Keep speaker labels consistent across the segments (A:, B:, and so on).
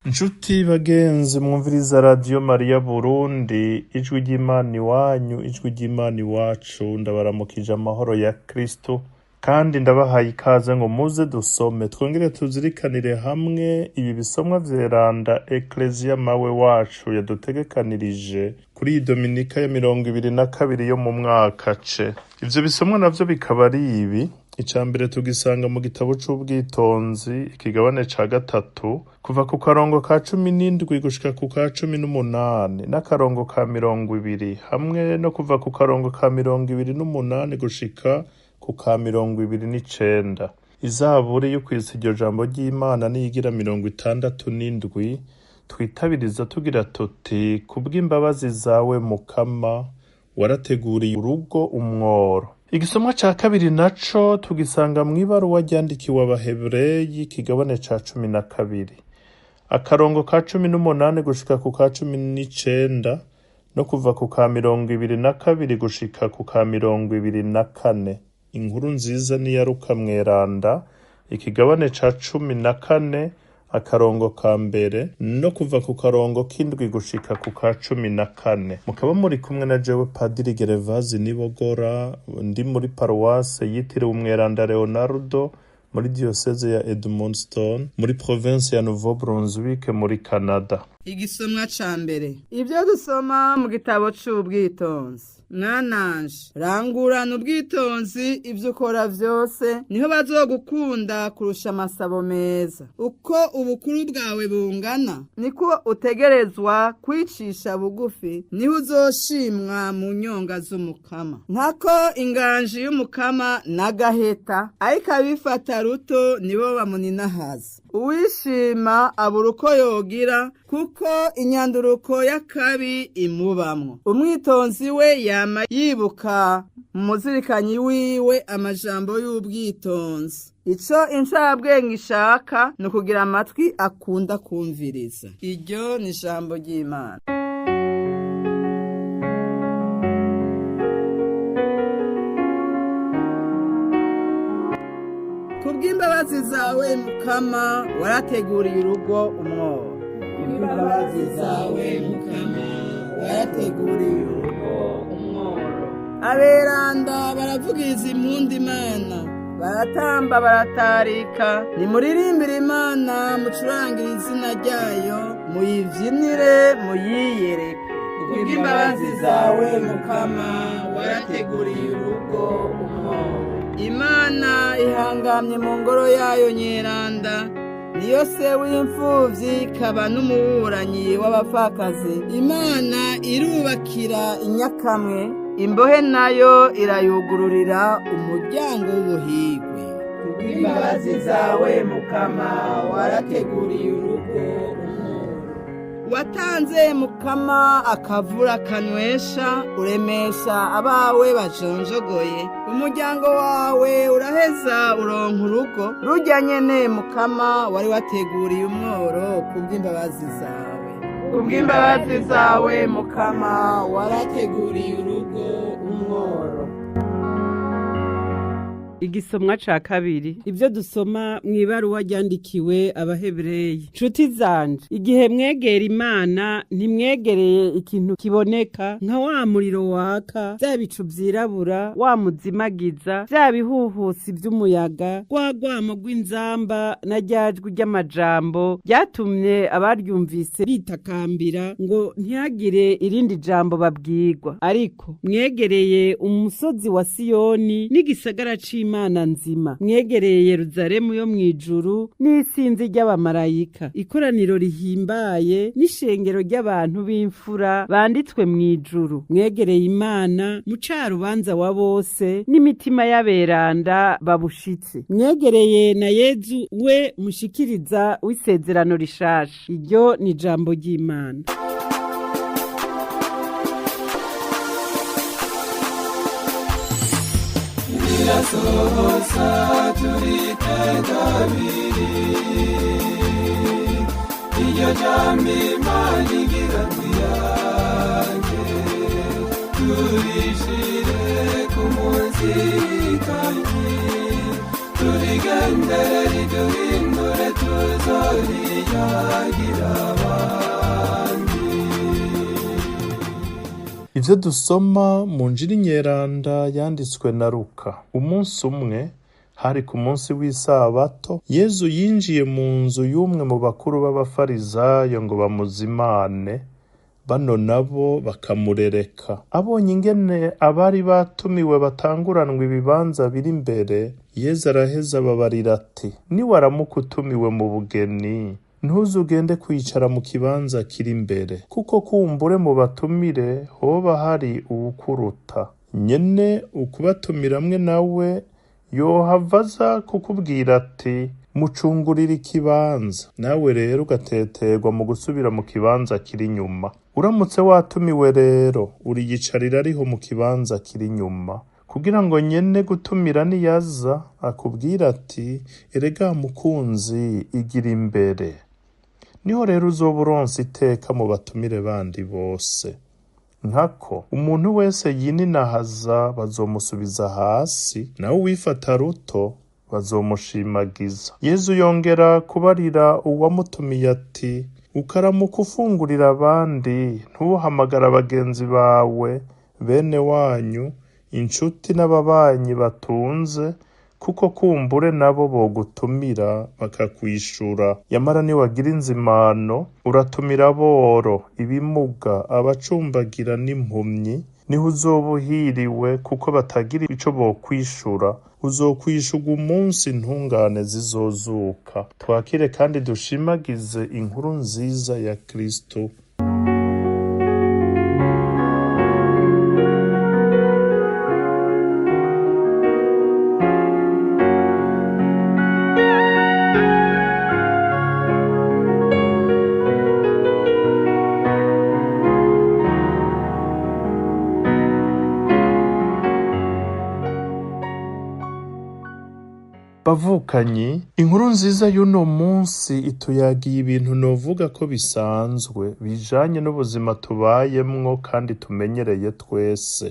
A: Nshuti bagenzi mwumviriza Radio Maria Burundi, ijwi ry'Imana iwanyu, ijwi ry'Imana iwacu, ndabaramukije amahoro ya Kristo, kandi ndabahaye ikaze ngo muze dusome, twongere tuzirikanire hamwe ibi bisomwa vyeranda Ecclesia mawe wacu yadutegekanirije kuri IDOMINIKA ya 22 yo mu mwaka C. Ivyo bisomwa navyo bikaba ari ibi. Icambere tugisanga mu gitabo c'ubwitonzi ikigabane ca 3 kuva ku karongo ka 17 gushika ku ka 18 n'akarongo ka 20 hamwe no kuva ku karongo ka 28 gushika ku ka 29. Izaburi yo kwisa iryo jambo ry'Imana niyigira 67 twitabiriza tugira tuti kubw'imbabazi zawe Mukama warateguriye urugo umworo. Igisomwa ca kabiri naco tugisanga mw'ibaruwa ryandikiwe Abahebureyi kigabane ca 12 akarongo ka 18 gushika ku ka 19 no kuva ku ka 22 gushika ku ka 24. Inkuru nziza ni ya Luka mweranda ikigabane ca 14 akarongo ka mbere no kuva ku karongo k'indwi gushika ku ka 14. Mukaba muri kumwe na jewe Patiri Gervais NIBOGORA, ndi muri paruwase yitiriwe umweranda Leonardo muri diocese ya Edmundston muri province ya Nouveau-Brunswick muri Canada.
B: Igisomwa ca mbere. Ivyo dusoma mu gitabo c'ubwitonzi. Mwananje, rangurana ubwitonzi ivyo ukora vyose, niho bazogukunda kurusha amasabo meza. Uko ubukuru bwawe bungana, niko utegerezwa kwicisha bugufi, niho uzoshimwa mu nyonga z'umukama. Ntako inganji y'umukama n'agaheta, ariko abifata ruto nibo bamuninahaza. Uwishima abura uko yogira, kuko inyanduruko y'akabi imubamwo. Umwitonzi we yama yibuka mu muzirikanyi wiwe amajambo y'ubwitonzi. Ico incabwenge ishaka ni ukugira amatwi akunda kumviriza. Iryo ni ijambo ry'Imana. Kubw'imbabazi zawe Mukama warateguriye urugo umworo. Imbabazi zawe Mukama warateguriye urugo umworo. Aberanda baravugiriza impundu Imana, baratamba baratarika, nimuririmbire Imana mucurangire izina ryayo, muyivyinire muyiyereke. Kubw'imbabazi zawe Mukama warateguriye urugo umworo. Imana ihangamye mu ngoro yayo nyeranda, niyo se w'imfuvyi ikaba n'umuburanyi w'abapfakazi. Imana irubakira inyakamwe, imbohe nayo irayugururira umuryango w'ubuhigwe. Kubw'imbabazi zawe Mukama warateguriye urugo umworo. Watanze Mukama akavura kanwesha, uremesha abawe bajonjogoye. Umuryango wawe uraheza uronka urugo, rujya nyene Mukama wari wateguriye umworo kubw'imbabazi zawe. Kubw'imbabazi zawe Mukama warateguriye urugo umworo. Igisomwa ca kabiri. Ivyo dusoma mw'ibaruwa ryandikiwe Abahebureyi. Nshuti zanje, igihe mwegera Imana ntimwegereye ikintu kiboneka nka wa muriro waka, vya bicu vyirabura, wa muzimagiza, vya bihuhusi vy'umuyaga, rwa rwamo rw'inzamba na rya jwi ry'amajambo ryatumye abaryumvise bitakambira ngo ntihagire irindi jambo babwirwa. Ariko mwegereye umusozi wa Siyoni n'igisagara c'Imana nzima, mwegereye Yeruzalemu yo mw'ijuru n'isinzi ry'abamarayika, ikoraniro rihimbaye n'ishengero ry'abantu b'imfura banditswe mw'ijuru. Mwegereye Imana mucarubanza wa bose n'imitima y'aberanda babushitse. Mwegereye na Yezu we mushikiriza w'isezerano rishasha. Iryo ni ijambo ry'Imana.
C: Sohosa tulitegabiri iyo jambo Imana igira tuyange turishire ku munsi kandi turigendere riduhindure tuzoriyange bagira abandi.
A: Ivyo dusoma mu Njiri nyeranda yanditswe na Luka. Umunsi umwe hari ku munsi w'isabato, Yezu yinjiye mu nzu y'umwe mu bakuru b'abafarizayo ngo bamuzimane, bano nabo bakamurereka. Abonye ingene abari batumiwe batanguranwa ibibanza biri imbere, Yezu araheza ababarira ati, niwaramuka utumiwe mu bugeni, ntuzugende kwicara mu kibanza kiri imbere, kuko kumbure mu batumire hoba hari uwukuruta. Nyene ukubatumiramwe nawe yohava aza kukubwira ati, mucungurira ikibanza, nawe rero ugateterwa mu gusubira mu kibanza kiri inyuma. Uramutse watumiwe rero, uriyicarira ariho mu kibanza kiri inyuma, kugira ngo nyene gutumira niyaza akubwira ati, erega mukunzi, igira imbere. Niho rero uzoba uronse iteka mu batumire bandi bose. Nkako umuntu wese yininahaza bazomusubiza hasi, nawe uwifata ruto bazomushimagiza. Yezu yongera kubarira uwamutumiye ati, ukaramuka ufungurira abandi, ntuhamagara bagenzi bawe, bene wanyu, inshuti n'ababanyi batunze, kuko kumbure nabo bogutumira bakakwishura. Yamara niwagira inzimano, uratumira aboro, ibimuga, abacumbagira n'impumyi, niho uzoba uhiriwe, kuko batagira ico bokwishura. Uzokwishurwa umunsi intungane zizozuka. Twakire kandi dushimagize inkuru nziza ya Kristo. Bavukanyi, inkuru nziza y'uno munsi ituyagiye ibintu novuga ko bisanzwe, bijanye n'ubuzima tubayemwo kandi tumenyereye twese.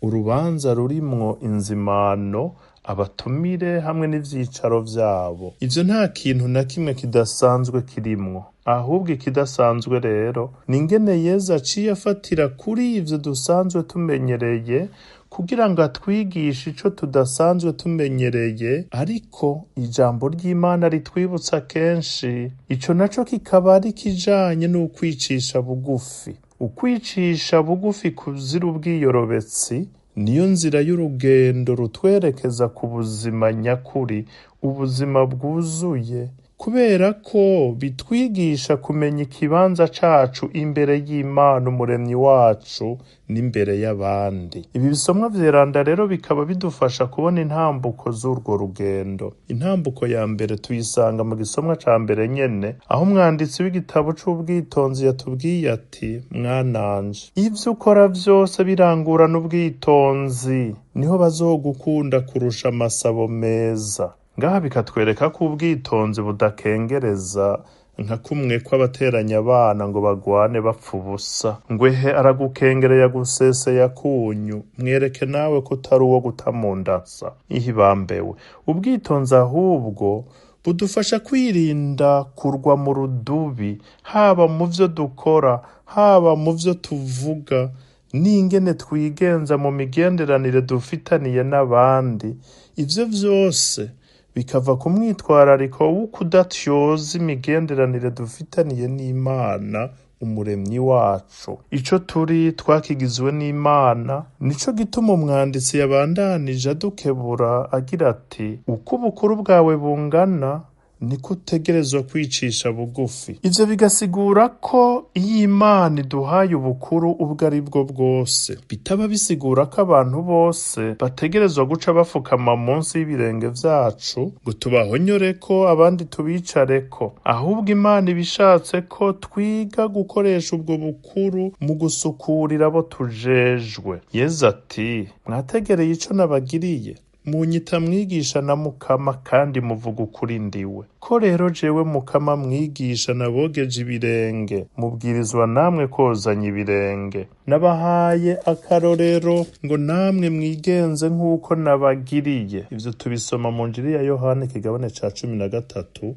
A: Urubanza rurimwo inzimano, abatumire hamwe n'ivyicaro vyabo. Ivyo nta kintu na kimwe kidasanzwe kirimwo. Ahubwo ikidasanzwe rero, ni ingene Yezu aciye afatira kuri ivyo dusanzwe tumenyereye, kugira ngo atwigishe ico tudasanzwe tumenyereye, ariko ijambo ry'Imana ritwibutsa kenshi. Ico naco kikaba ari kijanye n'ukwicisha bugufi. Ukwicisha bugufi kuzira ubwiyorobetsi niyo nzira y'urugendo rutwerekeza ku buzima nyakuri, ubuzima bwuzuye, kubera ko bitwigisha kumenya ikibanza cacu imbere y'Imana umuremyi wacu n'imbere y'abandi. Ibi bisomwa vyeranda rero bikaba bidufasha kubona intambuko z'urwo rugendo. Intambuko ya mbere tuyisanga mu gisomwa ca mbere nyene, aho umwanditsi w'igitabo c'ubwitonzi yatubwiye ati, mwananje, ivyo ukora vyose birangurana ubwitonzi, niho bazogukunda kurusha amasabo meza. Ngaha bikatwereka ko ubwitonzi budakengereza, nka kumwe kw'abateranya abana ngo bagwane bapfa ubusa. Ngwehe aragukengereye aguseseye akunyu, mwereke nawe ko utari uwo guta mu ndasa. Ihibambewe, ubwitonzi ahubwo budufasha kwirinda kurwa mu rudubi, haba mu vyo dukora, haba mu vyo tuvuga, n'ingene twigenza mu migenderanire dufitaniye n'abandi. Ivyo vyose bikava ku mwitwarariko w'ukudatyoza imigenderanire dufitaniye n'Imana umuremyi wacu. Ico turi twakigizwe n'Imana, nico gituma umwanditsi yabandanije adukebura agira ati, uko ubukuru bwawe bungana niko utegerezwa kwicisha bugufi. Ivyo bigasigura ko iyo Imana iduhaye ubukuru ubwo ari bwo bwose, bitaba bisigura ko abantu bose bategerezwa guca bafukama munsi y'ibirenge vyacu ngo tubahonyoreko abandi tubicareko. Ahubwo Imana ibishatse ko twiga gukoresha ubwo bukuru mu gusukurira abo tujejwe. Yezu ati, mwategereye ico nabagiriye, munyita mwigisha na mukama kandi muvuga ukuri ndiwe. Ko rero jewe mukama mwigisha nabogeje ibirenge, mubwirizwa namwe kozanya ibirenge. Nabahaye akarorero ngo namwe mwigenze nk'uko nabagiriye. Ivyo tubisoma mu Njiri ya Yohana ikigabane ca 13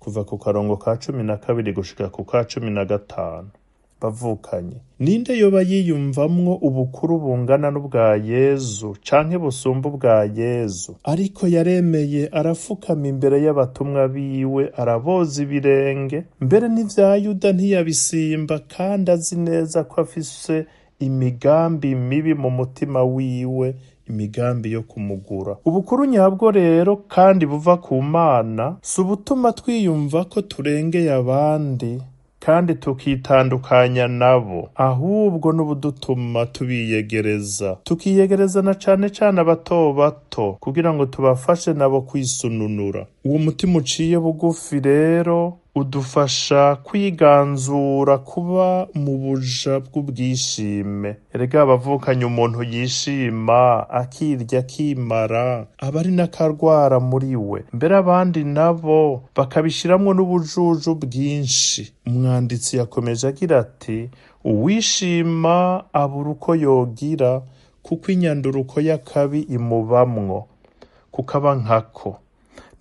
A: kuva ku karongo ka 12 gushika ku ka 15. Bavukanye, ninde yoba yiyumvamwo ubukuru bungana n'ubwa Yezu canke busumba ubwa Yezu? Ariko yaremeye arafukama imbere y'abatumwa biwe, araboza ibirenge, mbere n'ivya Yuda ntiyabisimba, kandi azi neza ko afise imigambi mibi mu mutima wiwe, imigambi yo kumugura. Ubukuru nyabwo rero kandi buva ku Mana, si ubutuma twiyumva ko turengeye abandi kandi tukitandukanya nabo, ahubwo n'ubudutuma tukiyegereza na cane cane abato bato, kugira ngo tubafashe nabo kwisununura. Uwo mutima uciye bugufi rero udufasha kwiganzura, kuba mu buja bw'ubwishime. Erega abavukanye umuntu yishima akirya akimara, aba ari n'akarwara muri we, mbere abandi nabo bakabishiramwo n'ubujuju bwinshi. Umwanditsi yakomeje agira ati, uwishima abura uko yogira, kuko inyanduruko y'akabi imubamwo, kukaba nkako.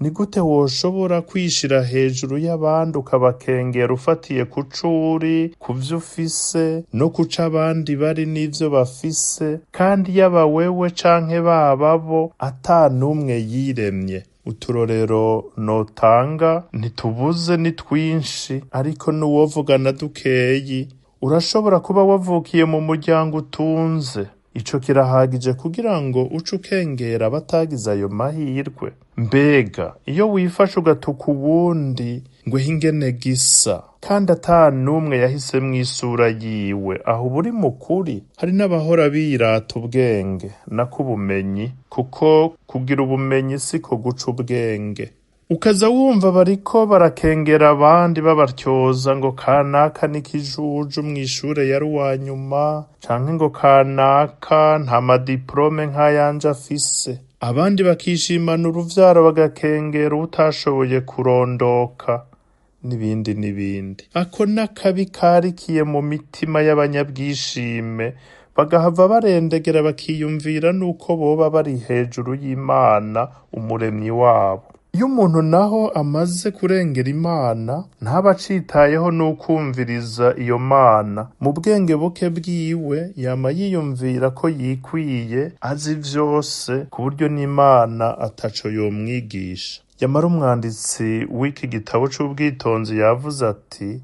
A: Ni gute woshobora kwishira hejuru y'abandi ukabakengera ufatiye ku curi, ku vyo ufise, no kuca abandi bari n'ivyo bafise, kandi yaba wewe canke bababo ata n'umwe yiremye? Uturorero notanga ntitubuze ni twinshi, ariko n'uwovugana dukeyi. Urashobora kuba wavukiye mu muryango utunze, ico kirahagije kugira ngo uce ukengera abatagize ayo mahirwe. Mbega iyo wifashe ugatuka uwundi ngo ingene gisa, kandi ata n'umwe yahisemwo isura yiwe, aho buri mukuri. Hari n'abahora birata ubwenge nako ubumenyi, kuko kugira ubumenyi siko guca ubwenge. Ukaza wumva bariko barakengera abandi babartyoza ngo kanaka n'ikijuju mw'ishure yari uwanyuma, canke ngo kanaka nta madiplome nk'ayanje afise. Abandi bakishimana uruvyaro bagakengera utashoboye kurondoka, n'ibindi n'ibindi. Ako n'akabi karikiye mu mitima y'abanyabwishime, bagahava barendegera bakiyumvira nuko boba bari hejuru y'Imana, umuremyi wabo. Iyo umuntu naho amaze kurengera Imana, ntaba acitayeho n'ukumviriza iyo Mana. Mu bwenge buke bwiwe yama yiyumvira ko yikwiye, azi vyose, ku buryo n'Imana ataco yomwigisha. Yamara umwanditsi w'iki gitabo c'ubwitonzi yavuze ati,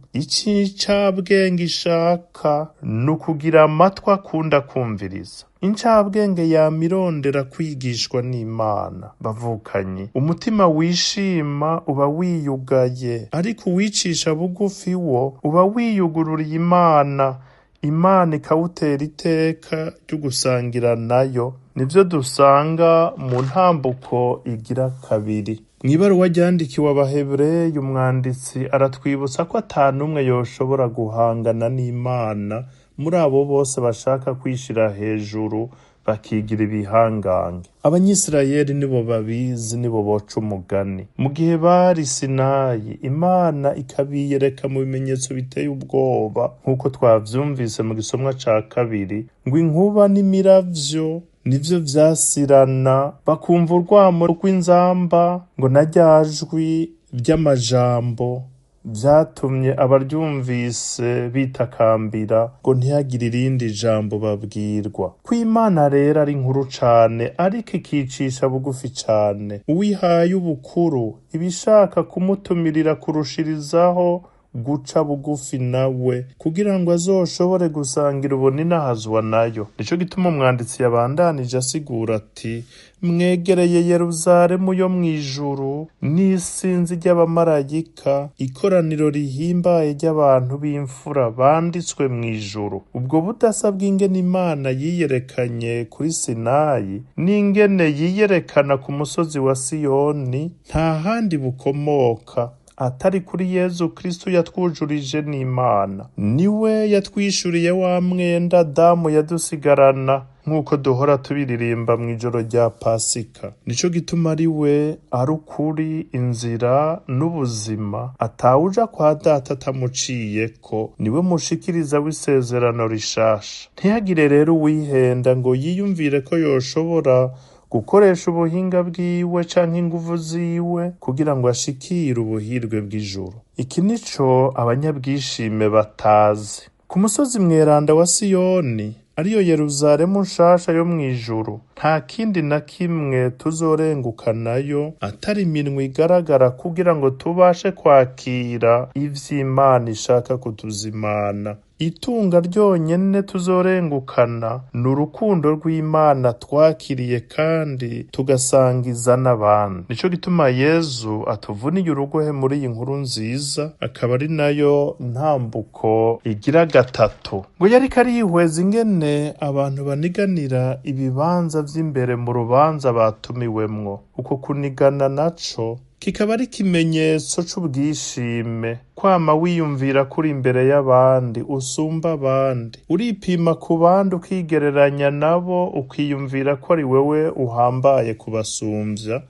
A: ic'icabwenge ishaka n'ukugira amatwi akunda kumviriza. Incabwenge yamirondera kwigishwa n'Imana. Bavukanye, umutima wishima uba wiyugaye, ariko uwicisha bugufi wo uba wiyugururiye Imana. Imana ikawutera iteka ryo gusangira nayo. Nivyo dusanga mu ntambuko igira kabiri. Mw'ibaruwa ryandikiwe Abahebureyi, umwanditsi aratwibutsa ko ata n'umwe yoshobora guhangana n'Imana muri abo bose bashaka kwishira hejuru bakigira ibihangange. Abanyisirayeli nibo babizi, nibo boca umugani. Mu gihe bari Sinayi, Imana ikabiyereka mu bimenyetso biteye ubwoba, nk'uko twavyumvise mu gisomwa ca kabiri, ngo inkuba n'imiravyo nivyo vyasirana, bakumva urwamo rw'inzamba, ngo na rya jwi ry'amajambo vyatumye abaryumvise bitakambira, ngo ntihagire irindi jambo babwirwa. Ko Imana rero ari nkuru cane, ariko ikicisha bugufi cane. Uwihaye ubukuru ibishaka kumutumirira kurushirizaho guca bugufi nawe, kugira ngo azoshobore gusangira ubuninahazwa nayo. Nico gituma umwanditsi yabandanije asigura ati, mwegereye Yeruzalemu yo mw'ijuru, n'isinzi ry'abamarayika, ikoraniro rihimbaye ry'abantu b'imfura banditswe mw'ijuru. Ubwo budasa bw'ingene Imana yiyerekanye kuri Sinayi n'ingene yiyerekana ku musozi wa Siyoni, nta handi bukomoka atari kuri Yezu Kristo yatwujurije n'Imana. Niwe yatwishuriye wa mwenda Adamu yadusigarana, nk'uko duhora tubiririmba mw'ijoro rya Pasika. Nico gituma ari we ari ukuri, inzira n'ubuzima, atawuja kwa Data atamuciyeko. Niwe mushikiriza w'isezerano rishasha. Ntihagire rero uwihenda ngo yiyumvire ko yoshobora gukoresha ubuhinga bwiwe canke inguvu ziwe kugira ngo ashikire ubuhirwe bw'ijuru. Iki nico abanyabwishime batazi. Ku musozi mweranda wa Siyoni, ariyo Yeruzalemu nshasha yo mw'ijuru, nta kindi na kimwe tuzorengukanayo atari iminwe igaragara kugira ngo tubashe kwakira ivy'Imana ishaka kutuzimana. Itunga ryonyene tuzorengukana ni urukundo rw'Imana twakiriye kandi tugasangiza n'abandi. Nico gituma Yezu atuvuniye urugohe muri iyi nkuru nziza, akaba ari nayo ntambuko igira gatatu. Ngo yariko arihweza ingene abantu baniganira ibibanza vy'imbere mu rubanza batumiwemwo. Uko kunigana naco kikaba ari ikimenyetso c'ubwishime, kwama wiyumvira kuri imbere y'abandi, usumba abandi, uripima ku bandi ukigereranya nabo, ukiyumvira ko ari wewe uhambaye kubasumvya,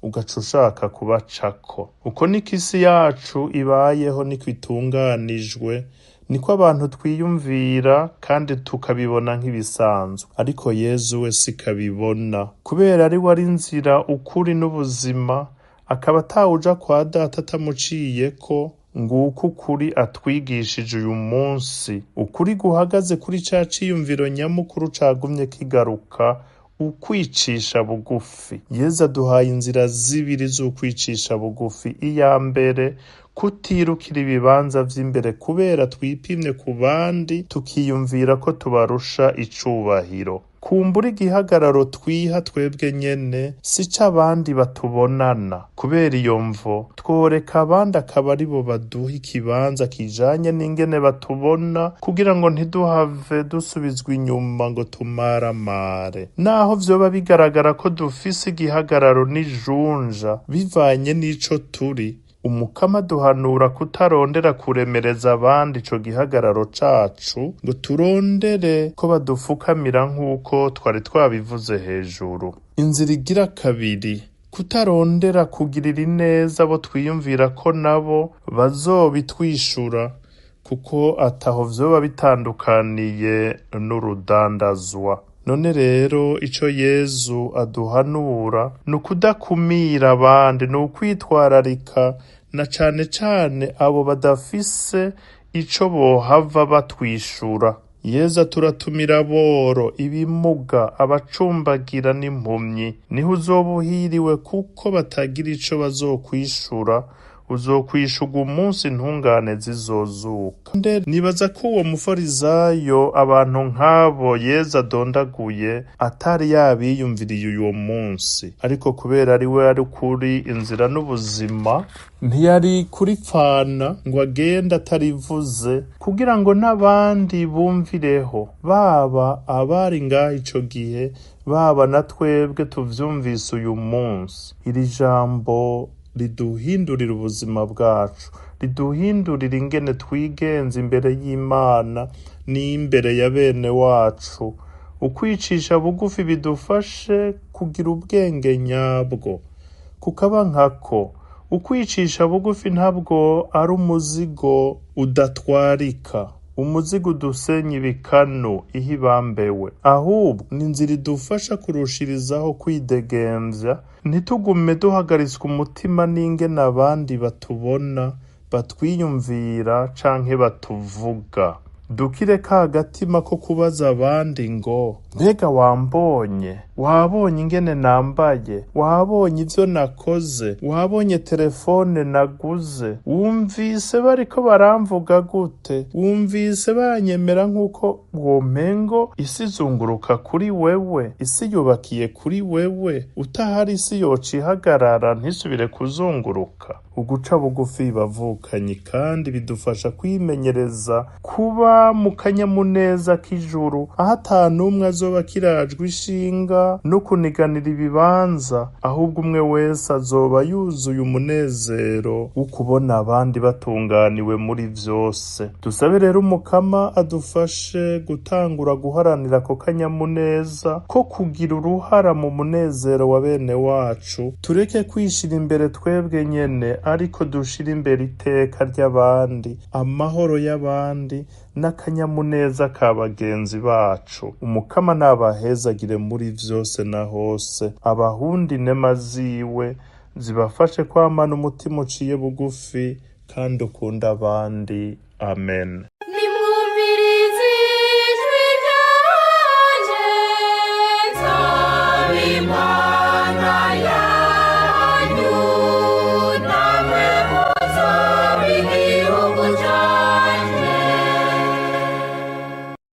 A: ugaca ushaka kubacako. Uko niko isi yacu ibayeho, niko itunganijwe, niko abantu twiyumvira kandi tukabibona nk'ibisanzwe. Ariko Yezu we sikabibona, kubera ari we ari inzira, ukuri n'ubuzima, akaba atawuja kwa Data atamuciyeko. Nguko ukuri atwigishije uyu munsi, ukuri guhagaze kuri ca ciyumviro nyamukuru cagumye kigaruka, ukwicisha bugufi. Yezu aduhaye inzira zibiri z'ukwicisha bugufi. Iya mbere, kutirukira ibibanza vy'imbere kubera twipimye ku bandi tukiyumvira ko tubarusha icubahiro. Kumbura igihagararo twiha twebwe nyene si c'abandi batubonana. Kubera iyo mvo tworeka abandi akaba ari bo baduha ikibanza kijanye n'ingene batubona, kugira ngo ntiduhave dusubizwa inyuma ngo tumaramare. Naho vyoba bigaragara ko dufise igihagararo n'ijunja bivanye n'ico turi, Umukama duhanura kutarondera kuremereza abandi ico gihagararo cacu, ngo turondere ko badufukamira nk'uko twari twabivuze hejuru. Inzira igira kabiri, kutarondera kugirira ineza abo twiyumvira ko nabo bazobitwishura, kuko ataho vyoba bitandukaniye n'urudandazwa. None rero ico Yezu aduhanura ni ukudakumira abandi, ni ukwitwararika na cane cane abo badafise ico bohava batwishura. Yezu aturatumira aboro, ibimuga, abacumbagira n'impumyi. Niho uzoba uhiriwe kuko batagira ico bazokwishura, uzokwishurwa umunsi intungane zizozuka. Nibaza ko uwo mufarizayo abantu nk'abo Yezu adondaguye atari yabiyumviriye uwo munsi, ariko kubera ari we ari kuri inzira n'ubuzima, ntiyari kuripfana ngo agende atarivuze, kugira ngo n'abandi bumvireho, baba abari ngaho ico gihe, baba na twebwe tuvyumvise uyu munsi. Iri jambo riduhindurira ubuzima bwacu, riduhindurira ingene twigenza imbere y'Imana n'imbere ya bene wacu. Ukwicisha bugufi bidufashe kugira ubwenge nyabwo, kukaba nkako ukwicisha bugufi ntabwo ari umuzigo udatwarika, umuzigo udusenya ibikanu ihe bambewe, ahubwo ni inzira idufasha kurushirizaho kwidegemvya, ntitugume duhagaritswe umutima n'ingene abandi batubona, batwiyumvira canke batuvuga. Dukire ka gatima ko kubaza abandi ngo, mbega wambonye? Wabonye ingene nambaye? Wabonye ivyo nakoze? Wabonye telefone naguze? Wumvise bariko baramvuga gute? Wumvise banyemera nk'uko womengo isi izunguruka kuri wewe, isi yubakiye kuri wewe, utahari isi yoca ihagarara ntisubire kuzunguruka. Uguca bugufi bavukanyi kandi bidufasha kwimenyereza kuba mu kanyamuneza k'ijuru, aho atanumwe azoba kirajwe ishinga no kuniganira ibibanza, ahubwo umwe wese azoba yuzuye umunezero wo kubona abandi batunganiwe muri vyose. Dusabe rero Umukama adufashe gutangura guharanira ako kanyamuneza ko kugira uruhara mu munezero wa bene wacu. Tureke kwishira imbere twebwe nyene, ariko dushira imbere iteka ry'abandi, amahoro y'abandi n'akanyamuneza ka bagenzi bacu. Umukama umukama nabahezagire muri vyose na hose, abahundi inema ziwe zibafashe kwamana umutima uciye bugufi kandi ukunda abandi. Amen.
C: nimwumvirize ijwi ryanje, nzabimana.